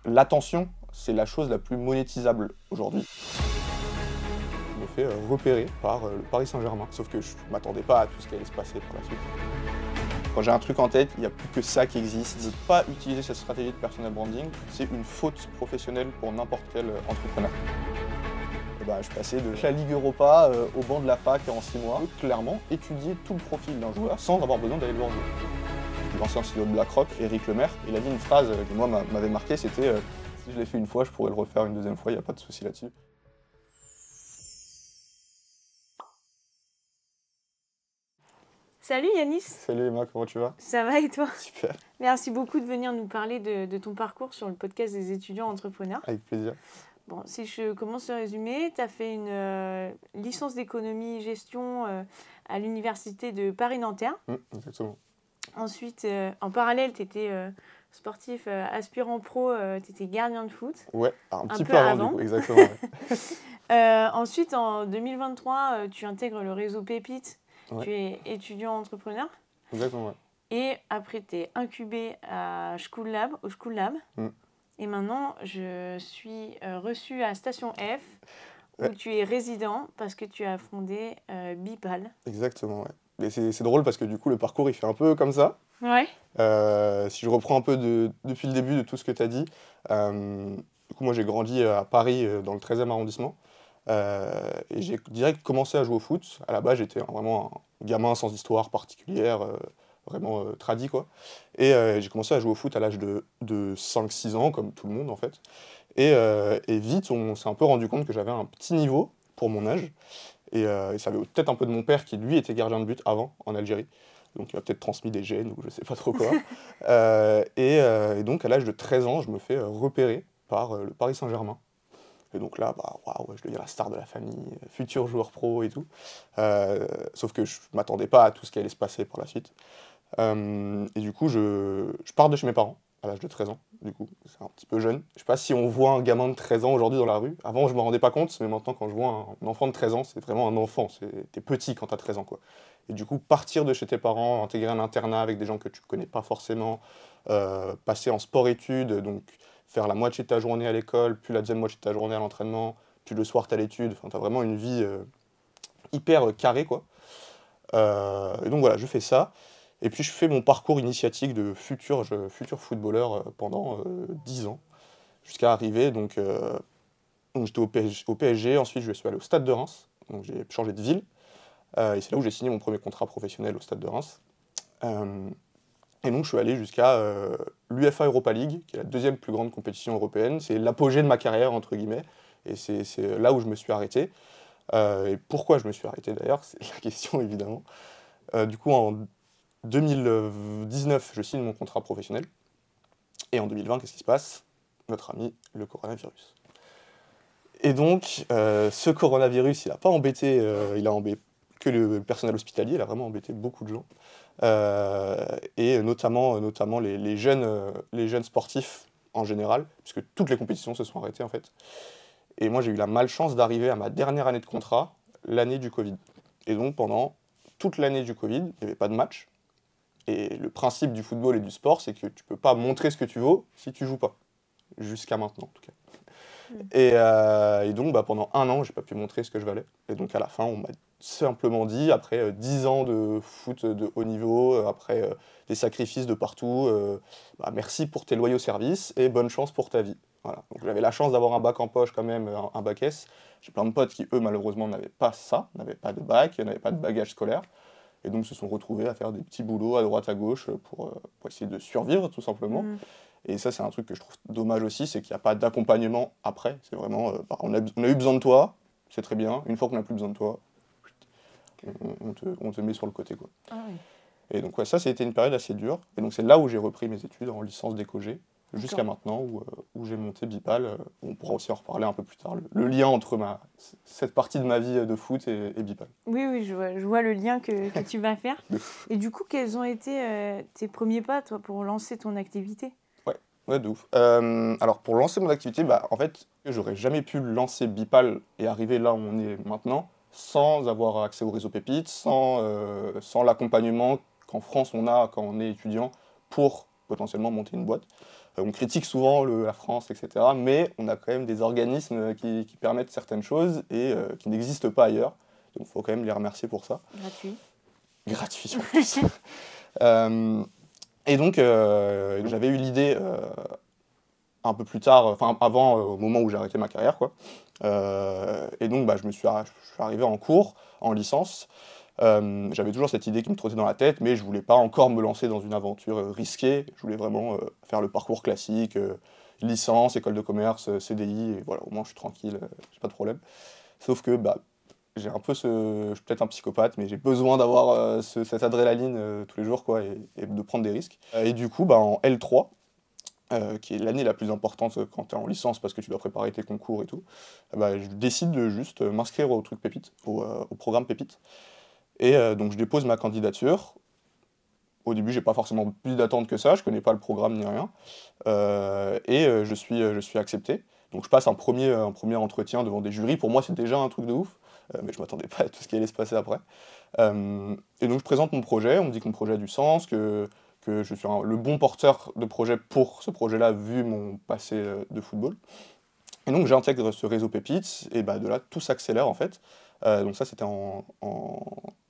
l'attention, c'est la chose la plus monétisable aujourd'hui. Je me fais repérer par le Paris Saint-Germain, sauf que je ne m'attendais pas à tout ce qui allait se passer par la suite. Quand j'ai un truc en tête, il n'y a plus que ça qui existe. Ne pas utiliser cette stratégie de personal branding, c'est une faute professionnelle pour n'importe quel entrepreneur. Et ben, je passais de la Ligue Europa au banc de la fac en 6 mois. Clairement, étudier tout le profil d'un joueur sans avoir besoin d'aller le voir jouer. L'ancien CEO de BlackRock, Éric Lemaire, il a dit une phrase qui moi m'avait marqué, c'était si je l'ai fait une fois, je pourrais le refaire une deuxième fois, il n'y a pas de souci là-dessus. Salut Yanis. Salut Emma, comment tu vas? Ça va et toi? Super. Merci beaucoup de venir nous parler de ton parcours sur le podcast des étudiants entrepreneurs. Avec plaisir. Bon, si je commence le résumé, tu as fait une licence d'économie-gestion à l'université de Paris-Nanterre. Exactement. Ensuite, en parallèle, tu étais sportif aspirant pro, tu étais gardien de foot. Ouais, un petit peu avant du coup, exactement. Ouais. Ensuite, en 2023, tu intègres le réseau Pépite. Ouais. Tu es étudiant entrepreneur. Exactement, ouais. Et après, tu es incubé au School Lab. Et maintenant, je suis reçue à Station F, où tu es résident parce que tu as fondé Bipal. Exactement, ouais. Mais c'est drôle parce que du coup, le parcours, il fait un peu comme ça. Ouais. Si je reprends un peu depuis le début de tout ce que tu as dit, du coup, moi, j'ai grandi à Paris, dans le 13e arrondissement. Et j'ai direct commencé à jouer au foot. À la base, j'étais vraiment un gamin sans histoire particulière, vraiment tradi, quoi. Et j'ai commencé à jouer au foot à l'âge de 5-6 ans, comme tout le monde, en fait. Et vite, on s'est un peu rendu compte que j'avais un petit niveau pour mon âge. Et ça avait peut-être un peu de mon père qui, lui, était gardien de but avant, en Algérie. Donc il m'a peut-être transmis des gènes ou je sais pas trop quoi. Et donc, à l'âge de 13 ans, je me fais repérer par le Paris Saint-Germain. Et donc là, bah, waouh, je deviens la star de la famille, futur joueur pro et tout. Sauf que je ne m'attendais pas à tout ce qui allait se passer par la suite. Et du coup, je pars de chez mes parents à l'âge de 13 ans. Du coup, c'est un petit peu jeune. Je sais pas si on voit un gamin de 13 ans aujourd'hui dans la rue. Avant, je me rendais pas compte, mais maintenant, quand je vois un enfant de 13 ans, c'est vraiment un enfant. T'es petit quand t'as 13 ans, quoi. Et du coup, partir de chez tes parents, intégrer un internat avec des gens que tu connais pas forcément, passer en sport-études, donc faire la moitié de ta journée à l'école, puis la deuxième moitié de ta journée à l'entraînement, puis le soir t'as l'étude. Enfin, t'as vraiment une vie hyper carrée, quoi. Et donc voilà, je fais ça. Et puis je fais mon parcours initiatique de futur footballeur pendant 10 ans, jusqu'à arriver. Donc j'étais au PSG, ensuite je suis allé au Stade de Reims, donc j'ai changé de ville. Et c'est là où j'ai signé mon premier contrat professionnel au Stade de Reims. Et donc je suis allé jusqu'à l'UEFA Europa League, qui est la deuxième plus grande compétition européenne. C'est l'apogée de ma carrière, entre guillemets. Et c'est là où je me suis arrêté. Et pourquoi je me suis arrêté d'ailleurs, c'est la question évidemment. Du coup, en 2019, je signe mon contrat professionnel. Et en 2020, qu'est-ce qui se passe? Notre ami, le coronavirus. Et donc, ce coronavirus, il n'a pas embêté, que le personnel hospitalier, il a vraiment embêté beaucoup de gens. Et notamment les jeunes sportifs en général, puisque toutes les compétitions se sont arrêtées en fait. Et moi, j'ai eu la malchance d'arriver à ma dernière année de contrat, l'année du Covid. Et donc, pendant toute l'année du Covid, il n'y avait pas de match. Et le principe du football et du sport, c'est que tu peux pas montrer ce que tu vaux si tu joues pas. Jusqu'à maintenant, en tout cas. Et donc, bah, pendant 1 an, j'ai pas pu montrer ce que je valais. Et donc, à la fin, on m'a simplement dit, après 10 ans de foot de haut niveau, après des sacrifices de partout, bah, merci pour tes loyaux services et bonne chance pour ta vie. Voilà. Donc, j'avais la chance d'avoir un bac en poche quand même, un bac S. J'ai plein de potes qui, eux, malheureusement, n'avaient pas ça, n'avaient pas de bac, n'avaient pas de bagage scolaire. Et donc se sont retrouvés à faire des petits boulots à droite à gauche pour essayer de survivre tout simplement. Et ça c'est un truc que je trouve dommage aussi, c'est qu'il n'y a pas d'accompagnement après. C'est vraiment, bah, on a eu besoin de toi, c'est très bien, une fois qu'on n'a plus besoin de toi, on te met sur le côté, quoi. Ah oui. Et donc ouais, ça c'était une période assez dure. Et donc c'est là où j'ai repris mes études en licence d'éco-G, jusqu'à maintenant où j'ai monté Bipal. On pourra aussi en reparler un peu plus tard, le lien entre cette partie de ma vie de foot et Bipal. Oui, je vois le lien que tu vas faire. Et du coup, quels ont été tes premiers pas, toi, pour lancer ton activité? Ouais, de ouf. Alors pour lancer mon activité, bah, en fait, j'aurais jamais pu lancer Bipal et arriver là où on est maintenant sans avoir accès au réseau Pépite, sans l'accompagnement qu'en France on a quand on est étudiant pour potentiellement monter une boîte. On critique souvent la France, etc. Mais on a quand même des organismes qui permettent certaines choses et qui n'existent pas ailleurs. Donc il faut quand même les remercier pour ça. Gratuit. Gratuit en plus. Et donc j'avais eu l'idée un peu plus tard, enfin avant, au moment où j'ai arrêté ma carrière, quoi. Et donc je suis arrivé en cours, en licence. J'avais toujours cette idée qui me trottait dans la tête, mais je voulais pas encore me lancer dans une aventure risquée. Je voulais vraiment faire le parcours classique, licence, école de commerce, CDI, et voilà, au moins je suis tranquille, j'ai pas de problème. Sauf que j'ai un peu je suis peut-être un psychopathe, mais j'ai besoin d'avoir cette adrénaline tous les jours, quoi, et de prendre des risques. Et du coup, en L3, qui est l'année la plus importante quand tu es en licence parce que tu dois préparer tes concours et tout, je décide de juste m'inscrire au truc Pépite, au programme Pépite. Et donc je dépose ma candidature. Au début, j'ai pas forcément plus d'attente que ça, je connais pas le programme ni rien. Je suis accepté. Donc je passe un premier entretien devant des jurys. Pour moi, c'est déjà un truc de ouf, mais je m'attendais pas à tout ce qui allait se passer après. Et donc je présente mon projet, on me dit que mon projet a du sens, que je suis le bon porteur de projet pour ce projet-là, vu mon passé de football. Et donc j'intègre ce réseau Pépites, et de là, tout s'accélère en fait. Donc ça, c'était en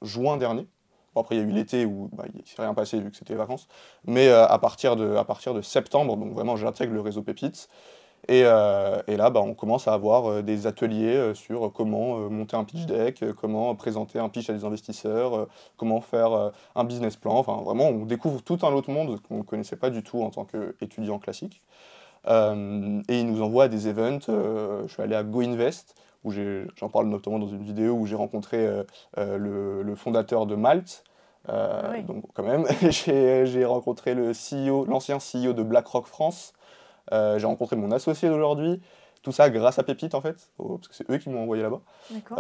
juin dernier. Bon, après, il y a eu l'été où il ne s'est rien passé vu que c'était les vacances. Mais à partir de septembre, donc vraiment, j'intègre le réseau Pépites. Et là, on commence à avoir des ateliers sur comment monter un pitch deck, comment présenter un pitch à des investisseurs, comment faire un business plan. Enfin, vraiment, on découvre tout un autre monde qu'on ne connaissait pas du tout en tant qu'étudiant classique. Et ils nous envoient à des events. Je suis allé à GoInvest, où j'en parle notamment dans une vidéo où j'ai rencontré le fondateur de Malte. Oui. Donc quand même, j'ai rencontré l'ancien CEO de BlackRock France. J'ai rencontré mon associé d'aujourd'hui. Tout ça grâce à Pépite en fait, parce que c'est eux qui m'ont envoyé là-bas. D'accord.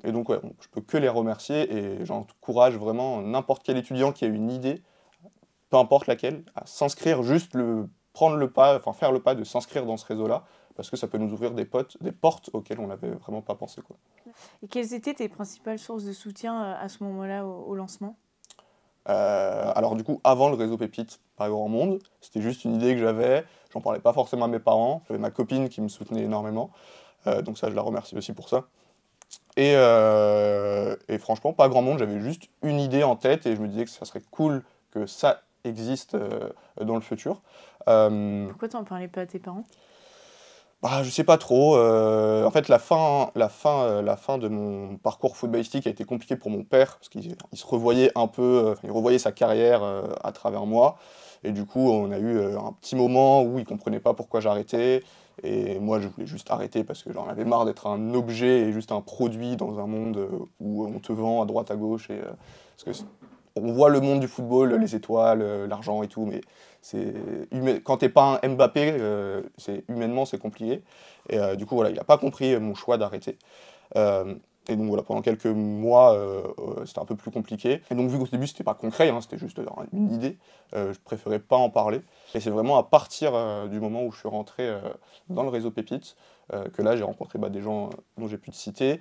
Et donc ouais, je peux que les remercier et j'encourage vraiment n'importe quel étudiant qui a une idée, peu importe laquelle, à s'inscrire, juste prendre le pas, enfin faire le pas de s'inscrire dans ce réseau-là, parce que ça peut nous ouvrir des portes auxquelles on n'avait vraiment pas pensé, quoi. Et quelles étaient tes principales sources de soutien à ce moment-là au lancement? Alors du coup, avant le réseau Pépite, pas grand monde, c'était juste une idée que j'avais, j'en parlais pas forcément à mes parents, j'avais ma copine qui me soutenait énormément, donc ça je la remercie aussi pour ça. Et franchement, pas grand monde, j'avais juste une idée en tête et je me disais que ça serait cool que ça existe dans le futur. Pourquoi t'en parlais pas à tes parents? Je sais pas trop. En fait, la fin de mon parcours footballistique a été compliquée pour mon père, parce qu'il se revoyait un peu, il revoyait sa carrière à travers moi. Et du coup, on a eu un petit moment où il comprenait pas pourquoi j'arrêtais. Et moi, je voulais juste arrêter parce que j'en avais marre d'être un objet et juste un produit dans un monde où on te vend à droite, à gauche. Parce que on voit le monde du football, les étoiles, l'argent et tout, mais quand t'es pas un Mbappé, humainement c'est compliqué. Et du coup voilà, il a pas compris mon choix d'arrêter. Et donc voilà, pendant quelques mois, c'était un peu plus compliqué. Et donc vu qu'au début c'était pas concret, hein, c'était juste une idée, je préférais pas en parler. Et c'est vraiment à partir du moment où je suis rentré dans le réseau Pépite, que là j'ai rencontré des gens dont j'ai pu te citer,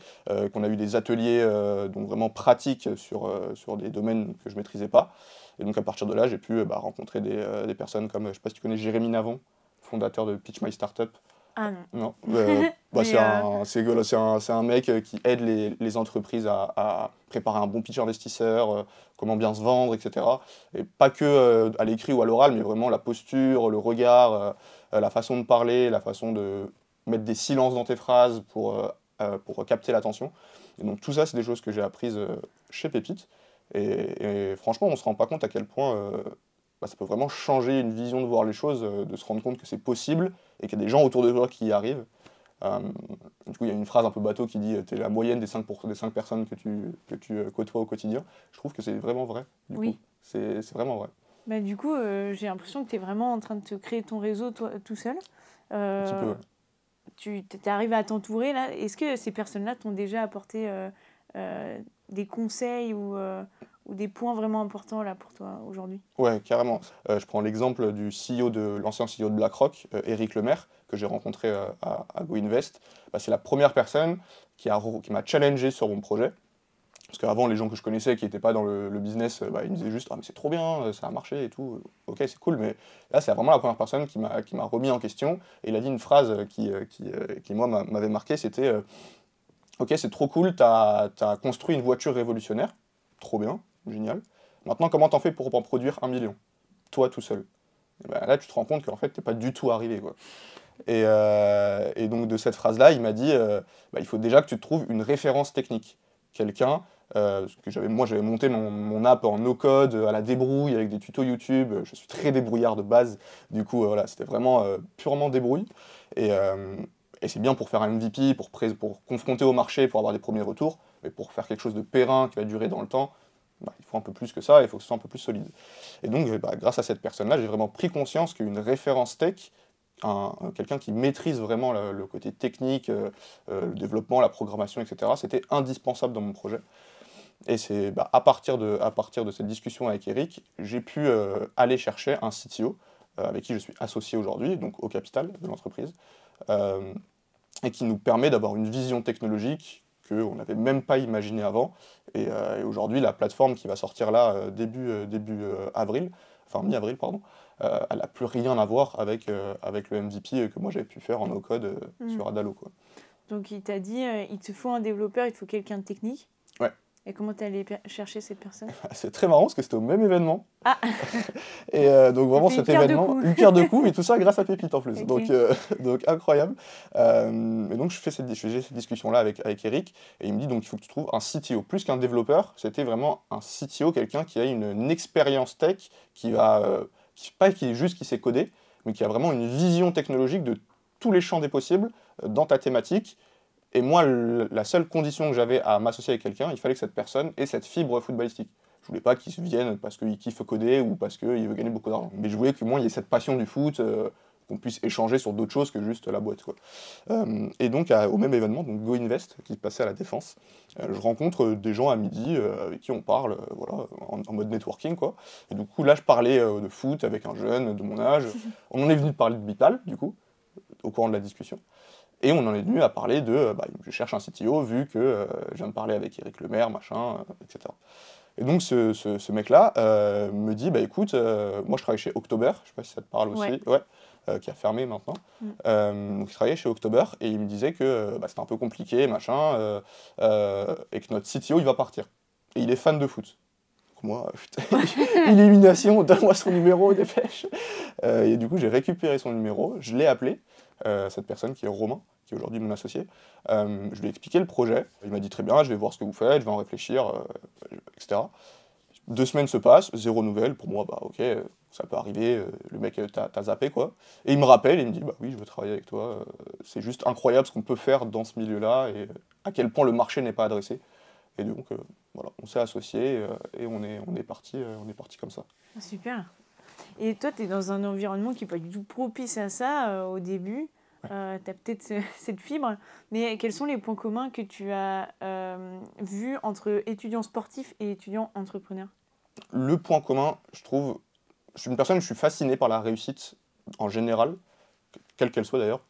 qu'on a eu des ateliers donc vraiment pratiques sur des domaines que je maîtrisais pas. Et donc à partir de là, j'ai pu rencontrer des personnes comme, je sais pas si tu connais Jérémy Navon, fondateur de Pitch My Startup. Ah non. Non, Mais, c'est un mec qui aide les entreprises à préparer un bon pitch investisseur, comment bien se vendre, etc. Et pas que à l'écrit ou à l'oral, mais vraiment la posture, le regard, la façon de parler, la façon de mettre des silences dans tes phrases pour capter l'attention. Et donc tout ça, c'est des choses que j'ai apprises chez Pépite. Et franchement, on ne se rend pas compte à quel point ça peut vraiment changer une vision de voir les choses, de se rendre compte que c'est possible et qu'il y a des gens autour de toi qui y arrivent. Du coup, il y a une phrase un peu bateau qui dit « t'es la moyenne des 5 personnes que tu côtoies au quotidien ». Je trouve que c'est vraiment vrai, du coup. C'est vraiment vrai. Du coup, j'ai l'impression que tu es vraiment en train de te créer ton réseau toi, tout seul. Un petit peu, ouais. Tu arrives à t'entourer, là. Est-ce que ces personnes-là t'ont déjà apporté des conseils ou des points vraiment importants là, pour toi aujourd'hui? Ouais, carrément. Je prends l'exemple du l'ancien CEO de BlackRock, Éric Lemaire, que j'ai rencontré à GoInvest. C'est la première personne qui m'a challengé sur mon projet. Parce qu'avant, les gens que je connaissais qui n'étaient pas dans le business, ils me disaient juste « Ah, mais c'est trop bien, ça a marché et tout. Ok, c'est cool. » Mais là, c'est vraiment la première personne qui m'a remis en question. Et il a dit une phrase qui moi, m'avait marqué, c'était Ok, c'est trop cool, t'as construit une voiture révolutionnaire. Trop bien, génial. Maintenant, comment t'en fais pour en produire 1 million? Toi, tout seul. Et ben là, tu te rends compte qu'en fait, t'es pas du tout arrivé, quoi. Et donc, de cette phrase-là, il m'a dit il faut déjà que tu te trouves une référence technique. Quelqu'un, moi j'avais monté mon app en no-code, à la débrouille, avec des tutos YouTube. Je suis très débrouillard de base. Du coup, voilà, c'était vraiment purement débrouille. Et, euh, et c'est bien pour faire un MVP, pour confronter au marché, pour avoir des premiers retours. Mais pour faire quelque chose de périn, qui va durer dans le temps, il faut un peu plus que ça, il faut que ce soit un peu plus solide. Et donc, grâce à cette personne-là, j'ai vraiment pris conscience qu'une référence tech, quelqu'un qui maîtrise vraiment le côté technique, le développement, la programmation, etc., c'était indispensable dans mon projet. Et c'est à partir de cette discussion avec Eric, j'ai pu aller chercher un CTO avec qui je suis associé aujourd'hui, donc au capital de l'entreprise, euh, et qui nous permet d'avoir une vision technologique qu'on n'avait même pas imaginée avant. Et aujourd'hui, la plateforme qui va sortir là début avril, enfin mi-avril, pardon, elle n'a plus rien à voir avec le MVP que moi j'avais pu faire en no-code sur Adalo, quoi. Donc il t'a dit, il te faut un développeur, il te faut quelqu'un de technique. Ouais. Et comment t'es allé chercher cette personne? C'est très marrant parce que c'était au même événement. Ah. Et donc vraiment cet événement, une pierre de coups, et tout ça grâce à Pépite en plus. Okay. Donc incroyable. Et donc j'ai cette discussion-là avec Eric, et il me dit donc il faut que tu trouves un CTO. Plus qu'un développeur, c'était vraiment un CTO, quelqu'un qui a une expérience tech, qui sait coder, mais qui a vraiment une vision technologique de tous les champs des possibles dans ta thématique. Et moi, la seule condition que j'avais à m'associer avec quelqu'un, il fallait que cette personne ait cette fibre footballistique. Je voulais pas qu'il vienne parce qu'il kiffe coder ou parce qu'il veut gagner beaucoup d'argent. Mais je voulais que moi, il y ait cette passion du foot, qu'on puisse échanger sur d'autres choses que juste la boîte, quoi. Et donc, au même événement, donc Go Invest, qui se passait à la Défense, je rencontre des gens à midi avec qui on parle, voilà, en mode networking, quoi. Et du coup, là, je parlais de foot avec un jeune de mon âge. On en est venu de parler de Bipal, du coup, au courant de la discussion. Et on en est venu à parler de je cherche un CTO vu que je viens de parler avec Eric Lemaire, machin, etc. Et donc ce mec-là me dit écoute, moi je travaille chez October, je sais pas si ça te parle aussi, qui a fermé maintenant. Donc il travaillait chez October et il me disait que c'était un peu compliqué, machin, et que notre CTO il va partir. Et il est fan de foot. Donc moi, putain, illumination, donne-moi son numéro, dépêche. Et du coup j'ai récupéré son numéro, je l'ai appelé. Cette personne qui est Romain, qui est aujourd'hui mon associé. Je lui ai expliqué le projet. Il m'a dit très bien, je vais voir ce que vous faites, je vais en réfléchir, etc. 2 semaines se passent, zéro nouvelle. Pour moi, ok, ça peut arriver, le mec t'a zappé, quoi. Et il me rappelle, et il me dit, oui, je veux travailler avec toi. C'est juste incroyable ce qu'on peut faire dans ce milieu-là et à quel point le marché n'est pas adressé. Et donc, voilà, on s'est associés et on est parti comme ça. Super. Et toi, tu es dans un environnement qui n'est pas du tout propice à ça au début. Tu as peut-être cette fibre. Mais quels sont les points communs que tu as vus entre étudiants sportifs et étudiants entrepreneurs? Le point commun, je trouve, je suis une personne, je suis fasciné par la réussite en général, quelle qu'elle soit d'ailleurs.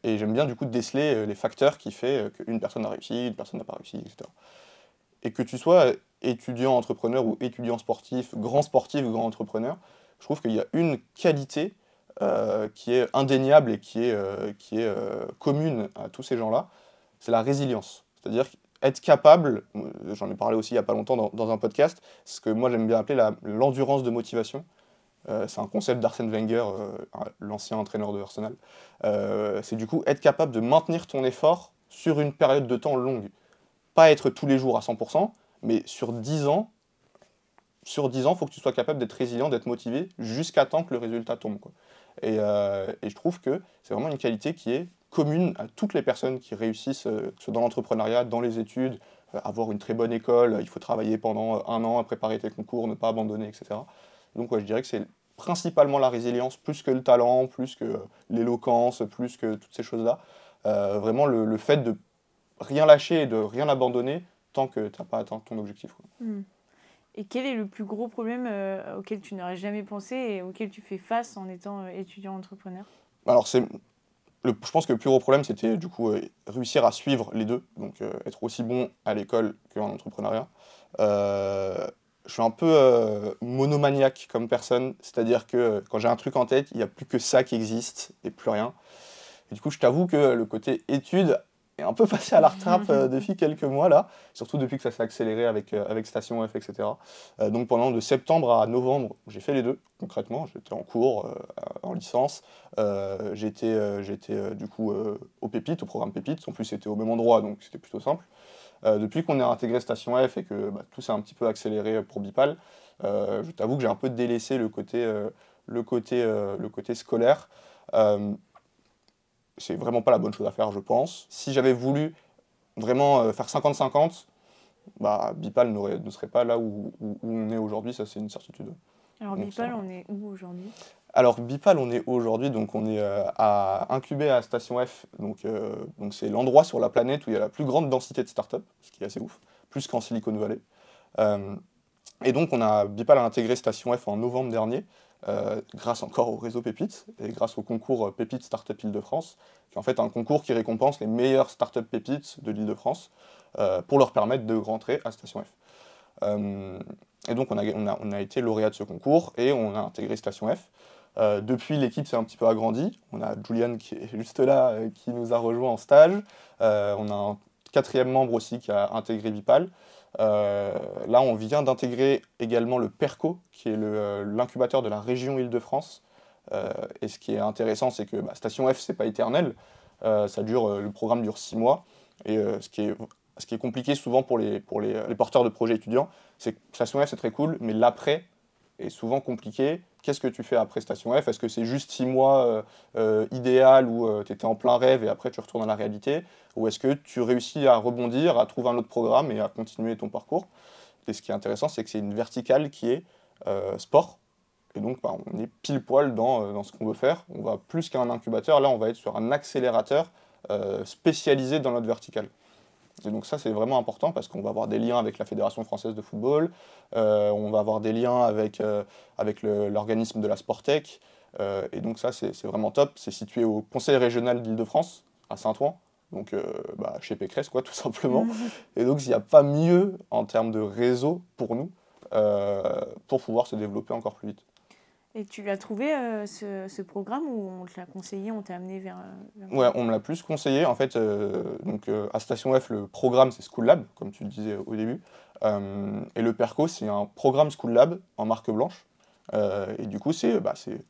Et j'aime bien du coup déceler les facteurs qui font qu'une personne a réussi, une personne n'a pas réussi, etc. Et que tu sois étudiant entrepreneur ou étudiant sportif, grand entrepreneur, je trouve qu'il y a une qualité qui est indéniable et qui est commune à tous ces gens-là, c'est la résilience. C'est-à-dire être capable, j'en ai parlé aussi il n'y a pas longtemps dans un podcast, ce que moi j'aime bien appeler l'endurance de motivation. C'est un concept d'Arsène Wenger, l'ancien entraîneur de Arsenal. C'est du coup être capable de maintenir ton effort sur une période de temps longue. Pas être tous les jours à 100%, mais sur 10 ans, il faut que tu sois capable d'être résilient, d'être motivé, jusqu'à temps que le résultat tombe, quoi. Et je trouve que c'est vraiment une qualité qui est commune à toutes les personnes qui réussissent, que ce soit dans l'entrepreneuriat, dans les études, avoir une très bonne école, il faut travailler pendant 1 an à préparer tes concours, ne pas abandonner, etc. Donc je dirais que c'est principalement la résilience, plus que le talent, plus que l'éloquence, plus que toutes ces choses-là. Vraiment le fait de rien lâcher et de rien abandonner tant que tu n'as pas atteint ton objectif, quoi. Et quel est le plus gros problème auquel tu n'aurais jamais pensé et auquel tu fais face en étant étudiant entrepreneur? Alors je pense que le plus gros problème, c'était du coup réussir à suivre les deux, donc être aussi bon à l'école qu'en entrepreneuriat. Je suis un peu monomaniaque comme personne, c'est-à-dire que quand j'ai un truc en tête, il n'y a plus que ça qui existe et plus rien. Et du coup, je t'avoue que le côté études est un peu passé à la retrape depuis quelques mois là, surtout depuis que ça s'est accéléré avec Station F, etc. Donc pendant de septembre à novembre, j'ai fait les deux, concrètement. J'étais en cours, en licence. J'étais du coup au Pépite, au programme Pépite. En plus, c'était au même endroit, donc c'était plutôt simple. Depuis qu'on a intégré Station F et que tout s'est un petit peu accéléré pour Bipal, je t'avoue que j'ai un peu délaissé le côté scolaire. C'est vraiment pas la bonne chose à faire, je pense. Si j'avais voulu vraiment faire 50-50, Bipal ne serait pas là où on est aujourd'hui, ça c'est une certitude. Alors Donc, Bipal, on est où aujourd'hui? Alors Bipal, on est aujourd'hui, donc on est à incubé à Station F, donc c'est l'endroit sur la planète où il y a la plus grande densité de startups, ce qui est assez ouf, plus qu'en Silicon Valley. Et donc Bipal a intégré Station F en novembre dernier, grâce encore au réseau Pépite et grâce au concours Pépite Startup Île-de-France, qui est en fait un concours qui récompense les meilleures startups pépites de l'Île-de-France pour leur permettre de rentrer à Station F. Et donc on a été lauréat de ce concours et on a intégré Station F. Depuis, l'équipe s'est un petit peu agrandie. On a Julian qui est juste là, qui nous a rejoint en stage. On a un quatrième membre aussi qui a intégré Bipal. Là, on vient d'intégrer également le PERCO, qui est l'incubateur de la région Île-de-France. Et ce qui est intéressant, c'est que Station F, c'est pas éternel. Le programme dure 6 mois. Et ce qui est compliqué souvent pour les porteurs de projets étudiants, c'est que Station F, c'est très cool, mais l'après est souvent compliqué. Qu'est-ce que tu fais après Station F? Est-ce que c'est juste 6 mois idéal où tu étais en plein rêve et après tu retournes à la réalité? Ou est-ce que tu réussis à rebondir, à trouver un autre programme et à continuer ton parcours? Et ce qui est intéressant, c'est que c'est une verticale qui est sport. Et donc, on est pile poil dans ce qu'on veut faire. On va plus qu'un incubateur, là, on va être sur un accélérateur spécialisé dans notre verticale. Et donc ça, c'est vraiment important parce qu'on va avoir des liens avec la Fédération française de football, on va avoir des liens avec l'organisme de la Sportec, et donc ça, c'est vraiment top. C'est situé au Conseil régional d'Île-de-France, à Saint-Ouen, donc chez Pécresse, quoi, tout simplement. Et donc, il n'y a pas mieux en termes de réseau pour nous, pour pouvoir se développer encore plus vite. Et tu l'as trouvé, ce programme, ou on te l'a conseillé, on t'a amené vers... Ouais, on me l'a plus conseillé. En fait, à Station F, le programme, c'est School Lab, comme tu le disais au début. Et le PERCO, c'est un programme School Lab en marque blanche. Et du coup, c'est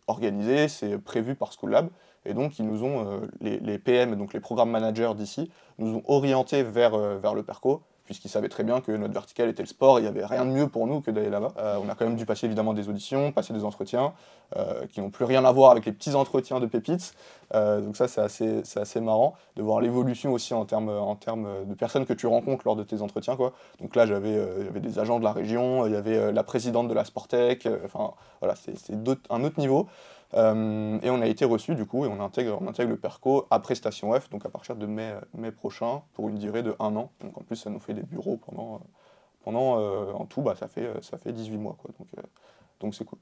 organisé, c'est prévu par School Lab. Et donc, ils nous ont, les PM, donc les programmes managers d'ici, nous ont orientés vers le PERCO, puisqu'ils savaient très bien que notre verticale était le sport, et il n'y avait rien de mieux pour nous que d'aller là-bas. On a quand même dû passer évidemment des auditions, passer des entretiens, qui n'ont plus rien à voir avec les petits entretiens de pépites. Donc ça, c'est assez marrant de voir l'évolution aussi en termes de personnes que tu rencontres lors de tes entretiens, quoi. Donc là, j'avais des agents de la région, il y avait la présidente de la Sportec, enfin voilà, c'est un autre niveau. Et on a été reçu du coup et on intègre le PERCO après Station F, donc à partir de mai prochain, pour une durée de 1 an. Donc en plus ça nous fait des bureaux pendant en tout ça fait 18 mois, quoi. Donc c'est cool.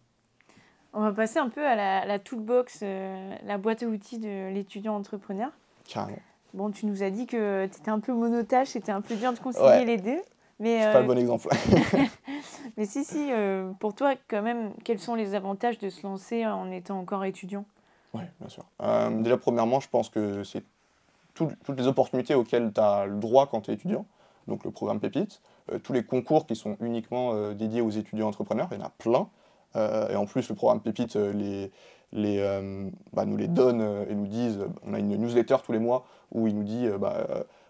On va passer un peu à la toolbox, la boîte à outils de l'étudiant entrepreneur. Carrément. Bon, tu nous as dit que tu étais un peu monotâche, c'était un peu dur de concilier les deux. Mais, c'est pas le bon exemple. Mais si, pour toi, quand même, quels sont les avantages de se lancer en étant encore étudiant? Oui, bien sûr. Déjà, premièrement, je pense que c'est toutes les opportunités auxquelles tu as le droit quand tu es étudiant. Donc le programme Pépite, tous les concours qui sont uniquement dédiés aux étudiants entrepreneurs, il y en a plein. Et en plus, le programme Pépite nous les donne et nous disent, on a une newsletter tous les mois où il nous dit,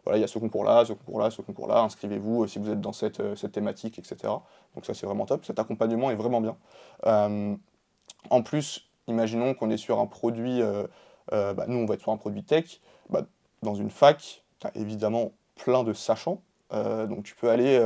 voilà, il y a ce concours-là, ce concours-là, ce concours-là, inscrivez-vous si vous êtes dans cette thématique, etc. Donc ça, c'est vraiment top. Cet accompagnement est vraiment bien. En plus, imaginons qu'on est sur un produit, nous, on va être sur un produit tech. Dans une fac, tu as évidemment plein de sachants. Donc tu peux aller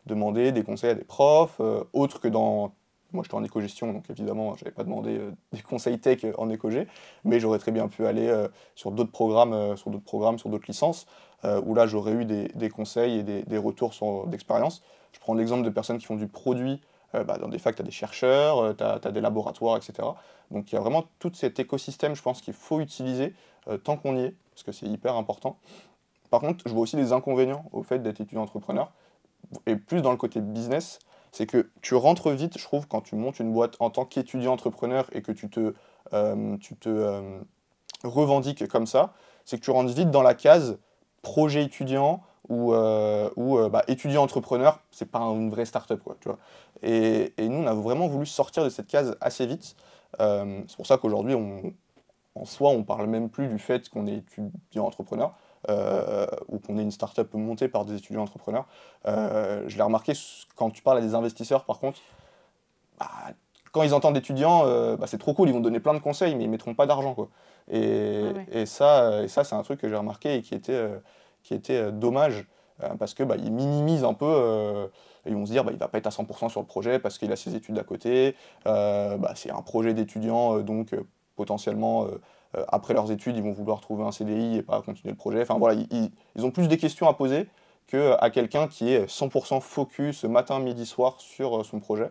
demander des conseils à des profs, autres que dans... Moi, j'étais en éco-gestion, donc évidemment, je n'avais pas demandé des conseils tech en éco-gé, mais j'aurais très bien pu aller sur d'autres programmes, sur d'autres licences, où là, j'aurais eu des conseils et des retours d'expérience. Je prends l'exemple de personnes qui font du produit Dans des facs, tu as des chercheurs, tu as des laboratoires, etc. Donc il y a vraiment tout cet écosystème, je pense, qu'il faut utiliser tant qu'on y est, parce que c'est hyper important. Par contre, je vois aussi des inconvénients au fait d'être étudiant entrepreneur, et plus dans le côté business, c'est que tu rentres vite, je trouve, quand tu montes une boîte en tant qu'étudiant entrepreneur et que tu te revendiques comme ça, c'est que tu rentres vite dans la case projet étudiant ou étudiant entrepreneur, c'est pas une vraie start-up, quoi, tu vois. Et nous, on a vraiment voulu sortir de cette case assez vite. C'est pour ça qu'aujourd'hui, en soi, on parle même plus du fait qu'on est étudiant entrepreneur ou qu'on est une start-up montée par des étudiants entrepreneurs. Je l'ai remarqué quand tu parles à des investisseurs, par contre, bah, quand ils entendent étudiants, c'est trop cool, ils vont donner plein de conseils, mais ils mettront pas d'argent, quoi. Et ça, c'est un truc que j'ai remarqué et qui était dommage, parce que ils minimisent un peu, ils vont se dire il va pas être à 100% sur le projet parce qu'il a ses études à côté, c'est un projet d'étudiant, donc potentiellement après leurs études ils vont vouloir trouver un CDI et pas continuer le projet. Enfin voilà, ils ont plus des questions à poser qu'à quelqu'un qui est 100% focus matin, midi, soir sur son projet.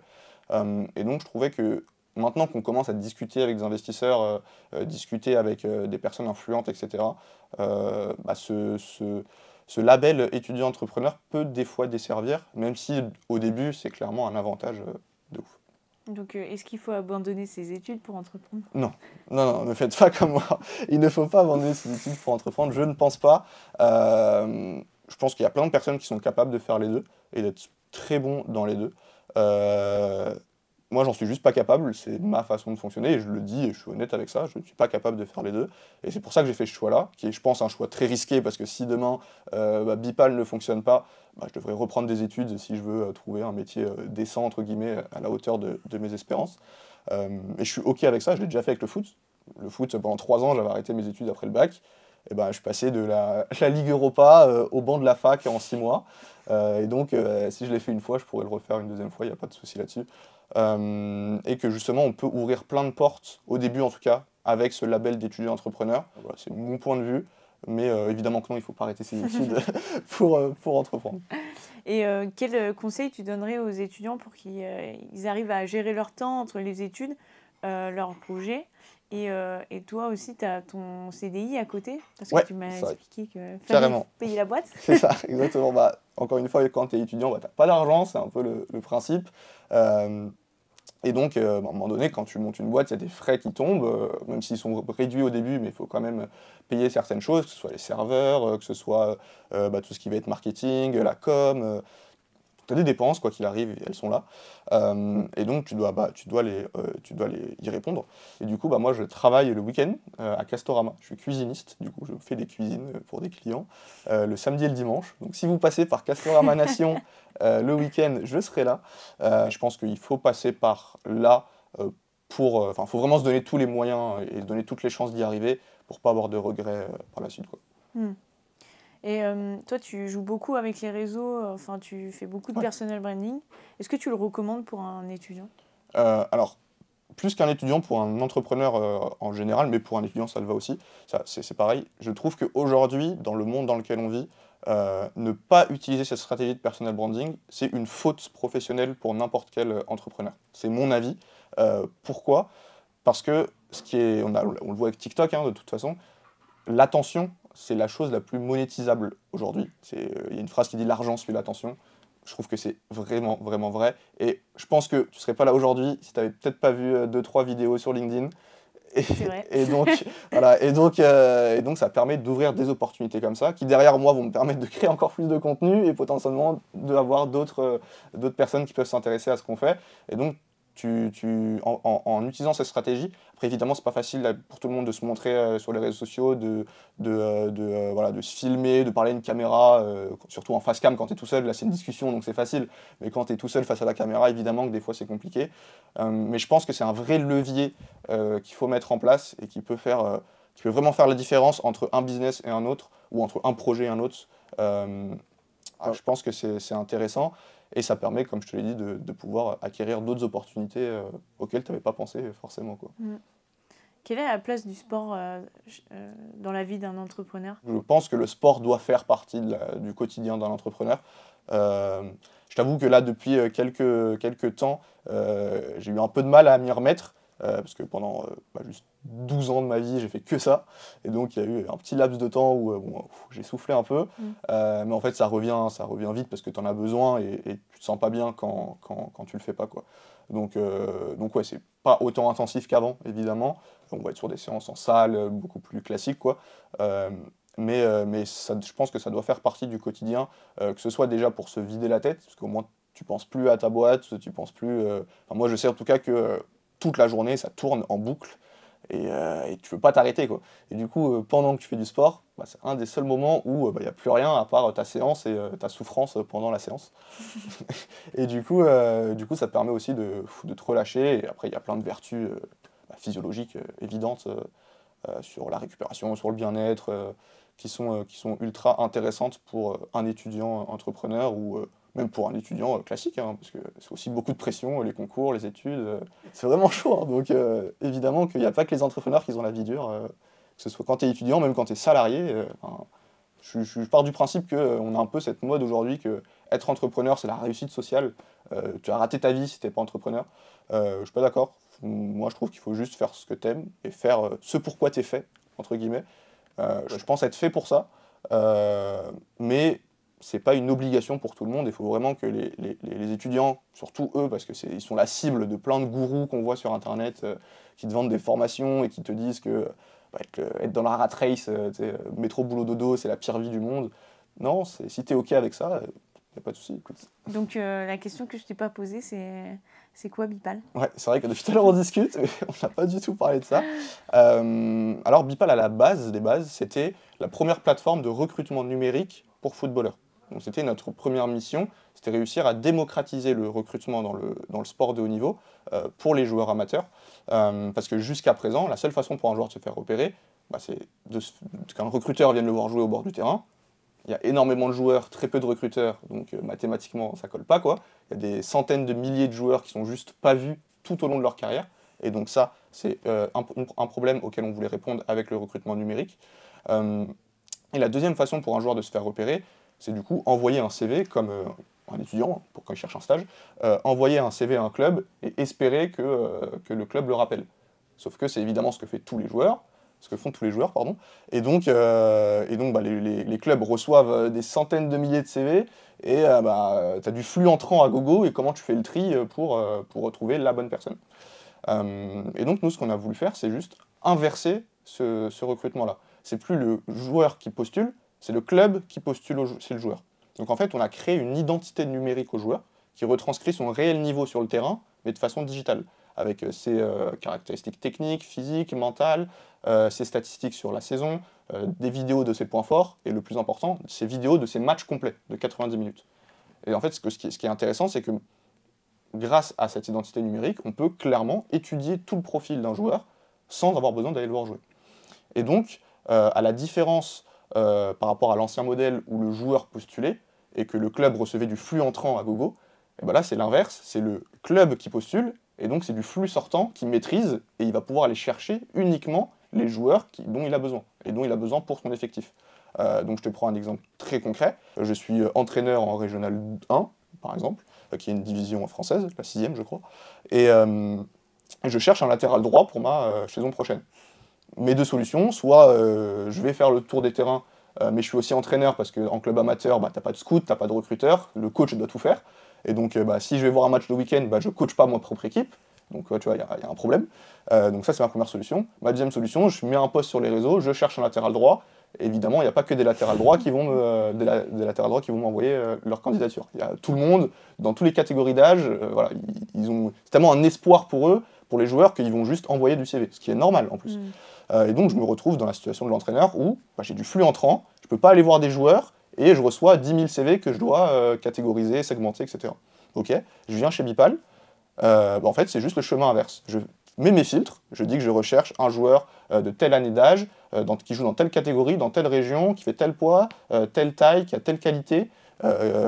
Et donc je trouvais que maintenant qu'on commence à discuter avec des investisseurs, discuter avec des personnes influentes, etc., ce label étudiant entrepreneur peut des fois desservir, même si au début c'est clairement un avantage de ouf. Donc est-ce qu'il faut abandonner ses études pour entreprendre? Non, non, non, ne faites pas comme moi. Il ne faut pas abandonner ses études pour entreprendre, je ne pense pas. Je pense qu'il y a plein de personnes qui sont capables de faire les deux et d'être très bons dans les deux. Moi, j'en suis juste pas capable, c'est ma façon de fonctionner, et je le dis, et je suis honnête avec ça, je ne suis pas capable de faire les deux. Et c'est pour ça que j'ai fait ce choix-là, qui est, je pense, un choix très risqué, parce que si demain, Bipal ne fonctionne pas, je devrais reprendre des études si je veux trouver un métier décent, entre guillemets, à la hauteur de mes espérances. Et je suis OK avec ça, je l'ai déjà fait avec le foot. Le foot, pendant 3 ans, j'avais arrêté mes études après le bac. Et je suis passé de la Ligue Europa au banc de la fac en 6 mois. Et donc, si je l'ai fait une fois, je pourrais le refaire une deuxième fois, il n'y a pas de souci là-dessus. Et que justement, on peut ouvrir plein de portes, au début en tout cas, avec ce label d'étudiant entrepreneur. Voilà, c'est mon point de vue, mais évidemment que non, il ne faut pas arrêter ses études pour entreprendre. Et quel conseil tu donnerais aux étudiants pour qu'ils arrivent à gérer leur temps entre les études, leurs projets et toi aussi, tu as ton CDI à côté? Parce que tu m'as expliqué que fallait payer la boîte. C'est ça, exactement. Encore une fois, quand tu es étudiant, tu n'as pas d'argent, c'est un peu le principe. Et donc, à un moment donné, quand tu montes une boîte, il y a des frais qui tombent, même s'ils sont réduits au début, mais il faut quand même payer certaines choses, que ce soit les serveurs, que ce soit tout ce qui va être marketing, la com. Tu as des dépenses, quoi qu'il arrive, elles sont là. Et donc, tu dois y répondre. Et du coup, moi, je travaille le week-end à Castorama. Je suis cuisiniste, du coup, je fais des cuisines pour des clients le samedi et le dimanche. Donc, si vous passez par Castorama Nation le week-end, je serai là. Je pense qu'il faut passer par là faut vraiment se donner tous les moyens et se donner toutes les chances d'y arriver pour pas avoir de regrets par la suite, quoi. Et toi, tu joues beaucoup avec les réseaux, tu fais beaucoup de personal branding. Est-ce que tu le recommandes pour un étudiant? Alors, plus qu'un étudiant, pour un entrepreneur en général, mais pour un étudiant, ça le va aussi. C'est pareil. Je trouve qu'aujourd'hui, dans le monde dans lequel on vit, ne pas utiliser cette stratégie de personal branding, c'est une faute professionnelle pour n'importe quel entrepreneur. C'est mon avis. Pourquoi? Parce que on le voit avec TikTok, de toute façon, l'attention, c'est la chose la plus monétisable aujourd'hui. Il y a une phrase qui dit « l'argent suit l'attention ». Je trouve que c'est vraiment, vraiment vrai. Et je pense que tu ne serais pas là aujourd'hui si tu n'avais peut-être pas vu 2-3 vidéos sur LinkedIn. C'est vrai. Et donc, voilà, et donc ça permet d'ouvrir des opportunités comme ça, qui derrière moi vont me permettre de créer encore plus de contenu et potentiellement d'avoir d'autres personnes qui peuvent s'intéresser à ce qu'on fait. Et donc, en utilisant cette stratégie, après évidemment c'est pas facile pour tout le monde de se montrer sur les réseaux sociaux, de se filmer, de parler à une caméra, surtout en face cam quand tu es tout seul, là c'est une discussion donc c'est facile, mais quand tu es tout seul face à la caméra, évidemment que des fois c'est compliqué. Mais je pense que c'est un vrai levier qu'il faut mettre en place et qui peut vraiment faire la différence entre un business et un autre, ou entre un projet et un autre. Je pense que c'est intéressant. Et ça permet, comme je te l'ai dit, de pouvoir acquérir d'autres opportunités auxquelles tu n'avais pas pensé forcément, quoi. Quelle est la place du sport dans la vie d'un entrepreneur? Je pense que le sport doit faire partie du quotidien d'un entrepreneur. Je t'avoue que là, depuis quelques temps, j'ai eu un peu de mal à m'y remettre, parce que pendant juste 12 ans de ma vie, j'ai fait que ça. Et donc, il y a eu un petit laps de temps où j'ai soufflé un peu. Mais en fait, ça revient vite parce que tu en as besoin et tu te sens pas bien quand tu le fais pas, quoi. Donc ouais, c'est pas autant intensif qu'avant, évidemment. On va être sur des séances en salle, beaucoup plus classiques, quoi. Mais ça, je pense que ça doit faire partie du quotidien, que ce soit déjà pour se vider la tête, parce qu'au moins tu penses plus à ta boîte, tu penses plus. Enfin, moi, je sais en tout cas que toute la journée, ça tourne en boucle et tu peux pas t'arrêter, quoi. Et du coup, pendant que tu fais du sport, c'est un des seuls moments où il n'y a plus rien à part ta séance et ta souffrance pendant la séance. Et du coup, ça te permet aussi de te relâcher. Et après, il y a plein de vertus physiologiques évidentes sur la récupération, sur le bien-être, qui sont ultra intéressantes pour un étudiant entrepreneur ou même pour un étudiant classique, hein, parce que c'est aussi beaucoup de pression, les concours, les études, c'est vraiment chaud, hein. Donc évidemment qu'il n'y a pas que les entrepreneurs qui ont la vie dure, que ce soit quand tu es étudiant, même quand tu es salarié. Je pars du principe qu'on a un peu cette mode aujourd'hui que être entrepreneur, c'est la réussite sociale. Tu as raté ta vie si tu n'es pas entrepreneur. Je suis pas d'accord. Moi, je trouve qu'il faut juste faire ce que tu aimes et faire ce pourquoi tu es fait, entre guillemets. Je pense être fait pour ça, mais c'est pas une obligation pour tout le monde. Il faut vraiment que les étudiants, surtout eux, parce qu'ils sont la cible de plein de gourous qu'on voit sur Internet, qui te vendent des formations et qui te disent que être dans la rat race, métro boulot dodo, c'est la pire vie du monde. Non, si tu es OK avec ça, il n'y a pas de souci. Donc la question que je t'ai pas posée, c'est quoi Bipal? Ouais, c'est vrai que depuis tout à l'heure on discute, mais on n'a pas du tout parlé de ça. Alors Bipal, à la base des bases, c'était la première plateforme de recrutement numérique pour footballeurs. Donc c'était notre première mission, c'était réussir à démocratiser le recrutement dans le sport de haut niveau pour les joueurs amateurs. Parce que jusqu'à présent, la seule façon pour un joueur de se faire repérer, c'est qu'un recruteur vienne le voir jouer au bord du terrain. Il y a énormément de joueurs, très peu de recruteurs, donc mathématiquement ça colle pas, quoi. Il y a des centaines de milliers de joueurs qui sont juste pas vus tout au long de leur carrière. Et donc ça, c'est un problème auquel on voulait répondre avec le recrutement numérique. Et la deuxième façon pour un joueur de se faire repérer, c'est du coup envoyer un CV comme un étudiant, pour quand il cherche un stage, envoyer un CV à un club et espérer que le club le rappelle. Sauf que c'est évidemment ce que font tous les joueurs, pardon. Et donc les clubs reçoivent des centaines de milliers de CV et tu as du flux entrant à gogo et comment tu fais le tri pour retrouver la bonne personne. Et donc nous, ce qu'on a voulu faire, c'est juste inverser ce recrutement-là. C'est plus le joueur qui postule, c'est le club qui postule, c'est le joueur. Donc en fait, on a créé une identité numérique au joueur qui retranscrit son réel niveau sur le terrain, mais de façon digitale, avec ses caractéristiques techniques, physiques, mentales, ses statistiques sur la saison, des vidéos de ses points forts, et le plus important, ses vidéos de ses matchs complets de 90 minutes. Et en fait, ce qui est intéressant, c'est que grâce à cette identité numérique, on peut clairement étudier tout le profil d'un joueur sans avoir besoin d'aller le voir jouer. Et donc, à la différence par rapport à l'ancien modèle où le joueur postulait et que le club recevait du flux entrant à gogo, et là c'est l'inverse, c'est le club qui postule, et donc c'est du flux sortant qu'il maîtrise, et il va pouvoir aller chercher uniquement les joueurs dont il a besoin, et dont il a besoin pour son effectif. Donc je te prends un exemple très concret. Je suis entraîneur en Régional 1, par exemple, qui est une division française, la 6e je crois, et je cherche un latéral droit pour ma saison prochaine. Mes deux solutions, soit je vais faire le tour des terrains, mais je suis aussi entraîneur parce qu'en club amateur, t'as pas de scout, t'as pas de recruteur, le coach doit tout faire. Et donc si je vais voir un match le week-end, je coach pas ma propre équipe. Donc tu vois, il y a un problème. Donc ça, c'est ma première solution. Ma deuxième solution, je mets un post sur les réseaux, je cherche un latéral droit. Et évidemment, il n'y a pas que des latérales droits qui vont m'envoyer leur candidature. Il y a tout le monde, dans toutes les catégories d'âge. Voilà, c'est tellement un espoir pour eux, pour les joueurs, qu'ils vont juste envoyer du CV, ce qui est normal en plus. Et donc je me retrouve dans la situation de l'entraîneur où j'ai du flux entrant, je ne peux pas aller voir des joueurs, et je reçois 10 000 CV que je dois catégoriser, segmenter, etc. Ok, je viens chez Bipal, en fait c'est juste le chemin inverse. Je mets mes filtres, je dis que je recherche un joueur de telle année d'âge, qui joue dans telle catégorie, dans telle région, qui fait tel poids, telle taille, qui a telle qualité,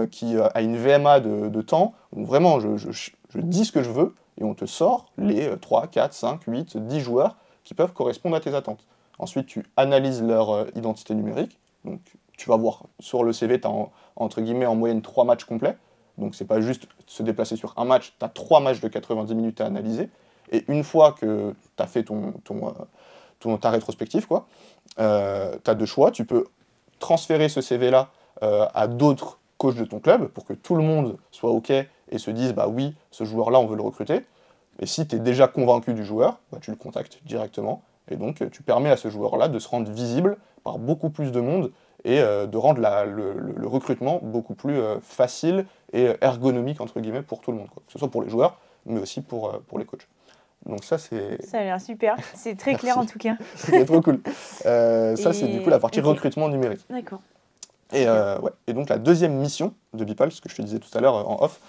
qui a une VMA de temps. Donc vraiment, je dis ce que je veux, et on te sort les 3, 4, 5, 8, 10 joueurs qui peuvent correspondre à tes attentes. Ensuite, tu analyses leur identité numérique. Donc, tu vas voir sur le CV, tu as entre guillemets en moyenne 3 matchs complets. Donc, c'est pas juste se déplacer sur un match, tu as 3 matchs de 90 minutes à analyser. Et une fois que tu as fait ta rétrospective, tu as 2 choix. Tu peux transférer ce CV-là à d'autres coachs de ton club pour que tout le monde soit OK et se dise bah oui, ce joueur-là, on veut le recruter. Et si tu es déjà convaincu du joueur, bah, tu le contactes directement. Et donc, tu permets à ce joueur-là de se rendre visible par beaucoup plus de monde et de rendre le recrutement beaucoup plus facile et ergonomique, entre guillemets, pour tout le monde, quoi. Que ce soit pour les joueurs, mais aussi pour les coachs. Donc ça, c'est... Ça a l'air super. C'est très clair, en tout cas. C'est trop cool. Ça, c'est du coup la partie recrutement numérique. D'accord. Et donc, la deuxième mission de Bipal, ce que je te disais tout à l'heure en off,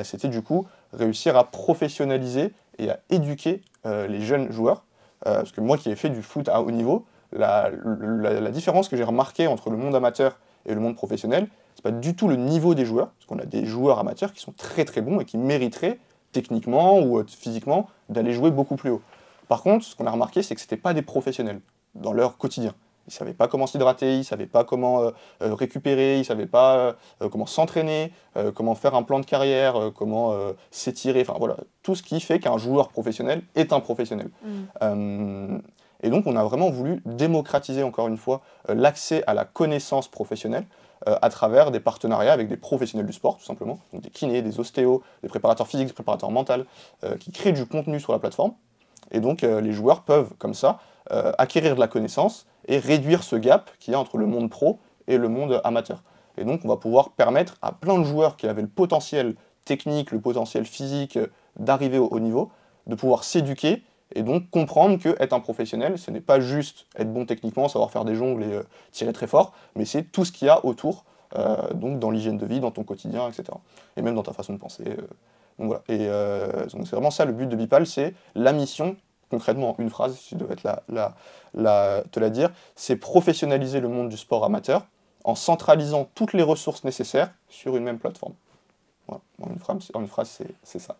c'était du coup réussir à professionnaliser et à éduquer les jeunes joueurs. Parce que moi qui ai fait du foot à haut niveau, la différence que j'ai remarquée entre le monde amateur et le monde professionnel, c'est pas du tout le niveau des joueurs, parce qu'on a des joueurs amateurs qui sont très très bons et qui mériteraient techniquement ou physiquement d'aller jouer beaucoup plus haut. Par contre, ce qu'on a remarqué, c'est que c'était pas des professionnels dans leur quotidien. Ils ne savaient pas comment s'hydrater, ils ne savaient pas comment récupérer, ils ne savaient pas comment s'entraîner, comment faire un plan de carrière, comment s'étirer, enfin voilà, tout ce qui fait qu'un joueur professionnel est un professionnel. Et donc on a vraiment voulu démocratiser encore une fois l'accès à la connaissance professionnelle à travers des partenariats avec des professionnels du sport tout simplement, donc des kinés, des ostéos, des préparateurs physiques, des préparateurs mentaux, qui créent du contenu sur la plateforme. Et donc les joueurs peuvent comme ça acquérir de la connaissance et réduire ce gap qu'il y a entre le monde pro et le monde amateur. Et donc on va pouvoir permettre à plein de joueurs qui avaient le potentiel technique, le potentiel physique d'arriver au haut niveau, de pouvoir s'éduquer et donc comprendre qu'être un professionnel, ce n'est pas juste être bon techniquement, savoir faire des jongles et tirer très fort, mais c'est tout ce qu'il y a autour, donc dans l'hygiène de vie, dans ton quotidien, etc. Et même dans ta façon de penser. Donc voilà. Et donc c'est vraiment ça le but de Bipal, c'est la mission, concrètement en une phrase, si je devais te la dire, c'est professionnaliser le monde du sport amateur en centralisant toutes les ressources nécessaires sur une même plateforme. Voilà. En une phrase, c'est ça.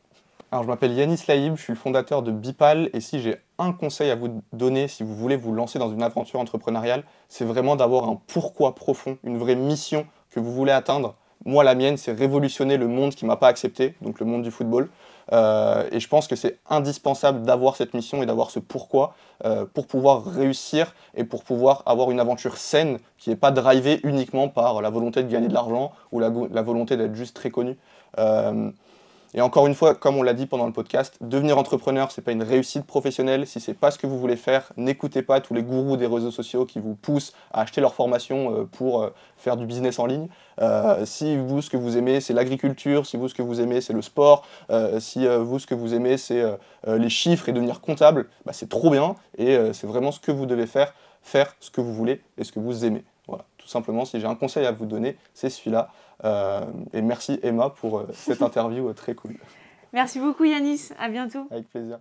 Alors je m'appelle Yanis Laïb, je suis le fondateur de Bipal et si j'ai un conseil à vous donner si vous voulez vous lancer dans une aventure entrepreneuriale, c'est vraiment d'avoir un pourquoi profond, une vraie mission que vous voulez atteindre. Moi, la mienne, c'est révolutionner le monde qui ne m'a pas accepté, donc le monde du football. Et je pense que c'est indispensable d'avoir cette mission et d'avoir ce pourquoi pour pouvoir réussir et pour pouvoir avoir une aventure saine qui n'est pas drivée uniquement par la volonté de gagner de l'argent ou la volonté d'être juste très connu. Et encore une fois, comme on l'a dit pendant le podcast, devenir entrepreneur, ce n'est pas une réussite professionnelle. Si ce n'est pas ce que vous voulez faire, n'écoutez pas tous les gourous des réseaux sociaux qui vous poussent à acheter leur formation pour faire du business en ligne. Si vous, ce que vous aimez, c'est l'agriculture, si vous, ce que vous aimez, c'est le sport, si vous, ce que vous aimez, c'est les chiffres et devenir comptable, bah, c'est trop bien et c'est vraiment ce que vous devez faire ce que vous voulez et ce que vous aimez. Voilà, tout simplement, si j'ai un conseil à vous donner, c'est celui-là. Et merci Emma pour cette interview très cool. Merci beaucoup Yanis, à bientôt. Avec plaisir.